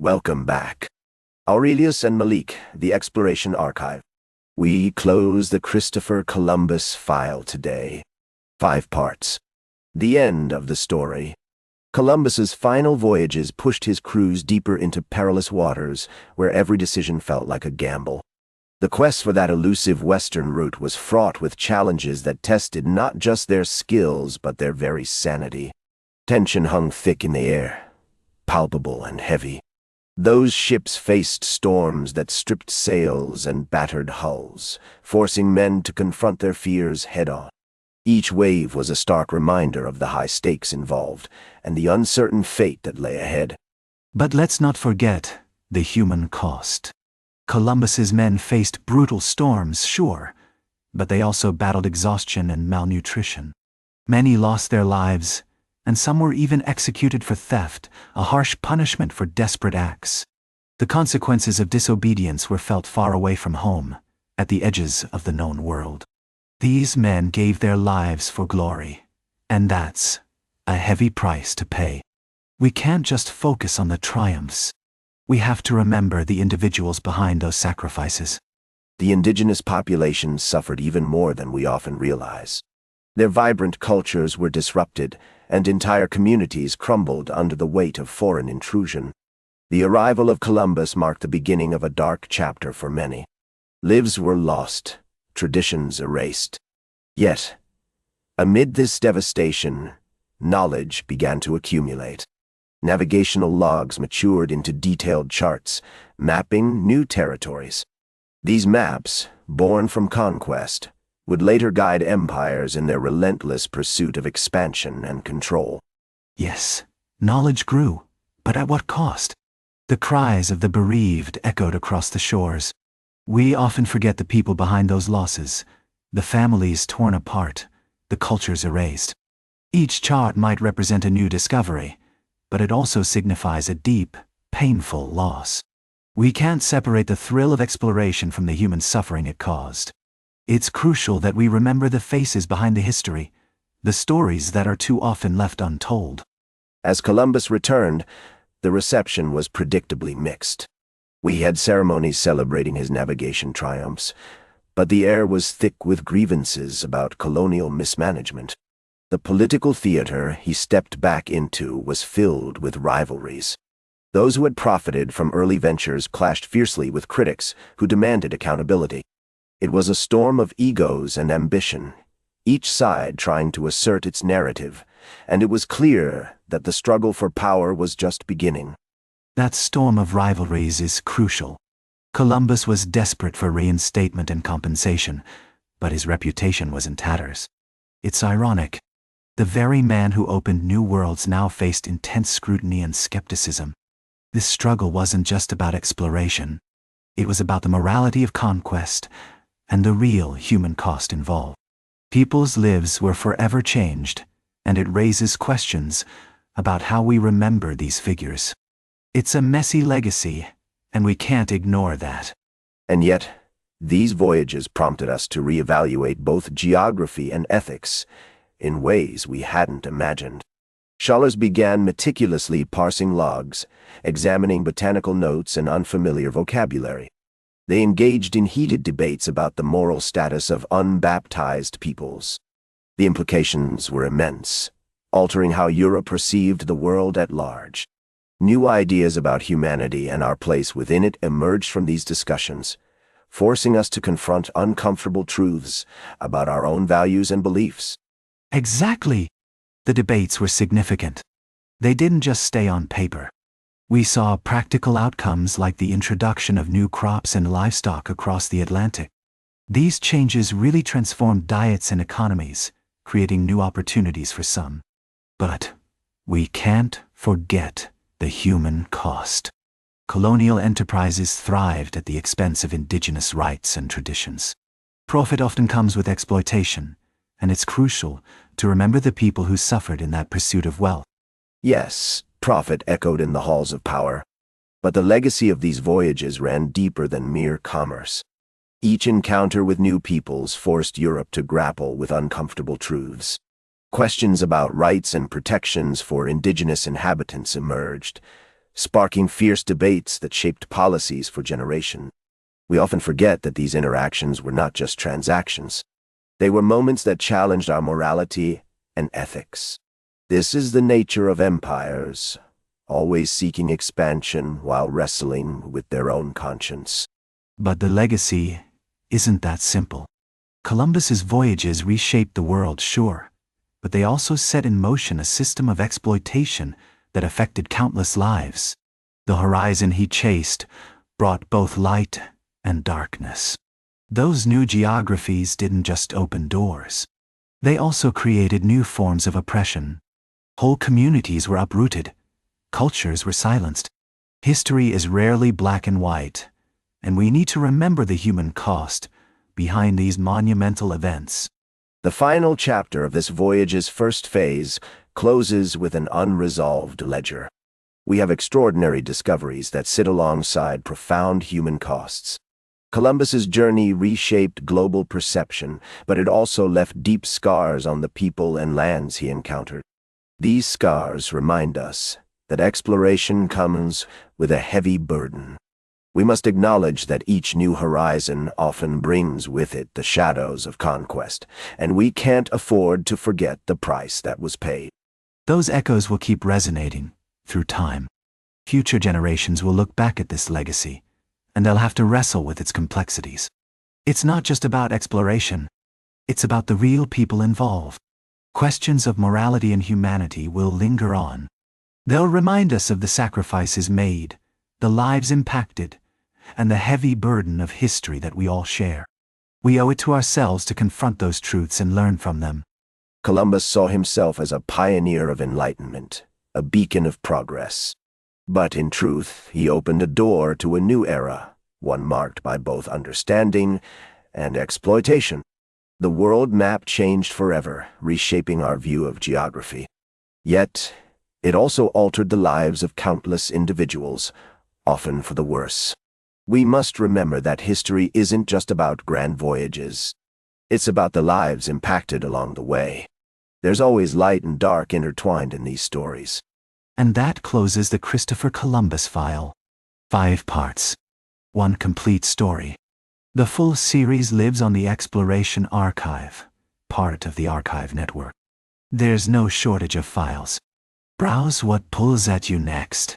Welcome back. Aurelius and Malik, the Exploration Archive. We close the Christopher Columbus file today. 5 parts. The end of the story. Columbus's final voyages pushed his crews deeper into perilous waters, where every decision felt like a gamble. The quest for that elusive western route was fraught with challenges that tested not just their skills but their very sanity. Tension hung thick in the air, palpable and heavy. Those ships faced storms that stripped sails and battered hulls, forcing men to confront their fears head-on. Each wave was a stark reminder of the high stakes involved and the uncertain fate that lay ahead. But let's not forget the human cost. Columbus's men faced brutal storms, sure, but they also battled exhaustion and malnutrition. Many lost their lives, and some were even executed for theft, a harsh punishment for desperate acts. The consequences of disobedience were felt far away from home, at the edges of the known world. These men gave their lives for glory, and that's a heavy price to pay. We can't just focus on the triumphs. We have to remember the individuals behind those sacrifices. The indigenous populations suffered even more than we often realize. Their vibrant cultures were disrupted, and entire communities crumbled under the weight of foreign intrusion. The arrival of Columbus marked the beginning of a dark chapter for many. Lives were lost, traditions erased. Yet, amid this devastation, knowledge began to accumulate. Navigational logs matured into detailed charts, mapping new territories. These maps, born from conquest, would later guide empires in their relentless pursuit of expansion and control. Yes, knowledge grew, but at what cost? The cries of the bereaved echoed across the shores. We often forget the people behind those losses, the families torn apart, the cultures erased. Each chart might represent a new discovery, but it also signifies a deep, painful loss. We can't separate the thrill of exploration from the human suffering it caused. It's crucial that we remember the faces behind the history, the stories that are too often left untold. As Columbus returned, the reception was predictably mixed. We had ceremonies celebrating his navigation triumphs, but the air was thick with grievances about colonial mismanagement. The political theater he stepped back into was filled with rivalries. Those who had profited from early ventures clashed fiercely with critics who demanded accountability. It was a storm of egos and ambition, each side trying to assert its narrative, and it was clear that the struggle for power was just beginning. That storm of rivalries is crucial. Columbus was desperate for reinstatement and compensation, but his reputation was in tatters. It's ironic. The very man who opened new worlds now faced intense scrutiny and skepticism. This struggle wasn't just about exploration. It was about the morality of conquest and the real human cost involved. People's lives were forever changed, and it raises questions about how we remember these figures. It's a messy legacy, and we can't ignore that. And yet, these voyages prompted us to reevaluate both geography and ethics in ways we hadn't imagined. Scholars began meticulously parsing logs, examining botanical notes and unfamiliar vocabulary. They engaged in heated debates about the moral status of unbaptized peoples. The implications were immense, altering how Europe perceived the world at large. New ideas about humanity and our place within it emerged from these discussions, forcing us to confront uncomfortable truths about our own values and beliefs. Exactly. The debates were significant. They didn't just stay on paper. We saw practical outcomes like the introduction of new crops and livestock across the Atlantic. These changes really transformed diets and economies, creating new opportunities for some. But we can't forget the human cost. Colonial enterprises thrived at the expense of indigenous rights and traditions. Profit often comes with exploitation, and it's crucial to remember the people who suffered in that pursuit of wealth. Yes, profit echoed in the halls of power, but the legacy of these voyages ran deeper than mere commerce. Each encounter with new peoples forced Europe to grapple with uncomfortable truths. Questions about rights and protections for indigenous inhabitants emerged, sparking fierce debates that shaped policies for generations. We often forget that these interactions were not just transactions. They were moments that challenged our morality and ethics. This is the nature of empires, always seeking expansion while wrestling with their own conscience. But the legacy isn't that simple. Columbus's voyages reshaped the world, sure, but they also set in motion a system of exploitation that affected countless lives. The horizon he chased brought both light and darkness. Those new geographies didn't just open doors. They also created new forms of oppression. Whole communities were uprooted. Cultures were silenced. History is rarely black and white, and we need to remember the human cost behind these monumental events. The final chapter of this voyage's first phase closes with an unresolved ledger. We have extraordinary discoveries that sit alongside profound human costs. Columbus's journey reshaped global perception, but it also left deep scars on the people and lands he encountered. These scars remind us that exploration comes with a heavy burden. We must acknowledge that each new horizon often brings with it the shadows of conquest, and we can't afford to forget the price that was paid. Those echoes will keep resonating through time. Future generations will look back at this legacy, and they'll have to wrestle with its complexities. It's not just about exploration. It's about the real people involved. Questions of morality and humanity will linger on. They'll remind us of the sacrifices made, the lives impacted, and the heavy burden of history that we all share. We owe it to ourselves to confront those truths and learn from them. Columbus saw himself as a pioneer of enlightenment, a beacon of progress. But in truth, he opened a door to a new era, one marked by both understanding and exploitation. The world map changed forever, reshaping our view of geography. Yet, it also altered the lives of countless individuals, often for the worse. We must remember that history isn't just about grand voyages. It's about the lives impacted along the way. There's always light and dark intertwined in these stories. And that closes the Christopher Columbus file. 5 parts. 1 complete story. The full series lives on the Exploration Archive, part of the Archive Network. There's no shortage of files. Browse what pulls at you next.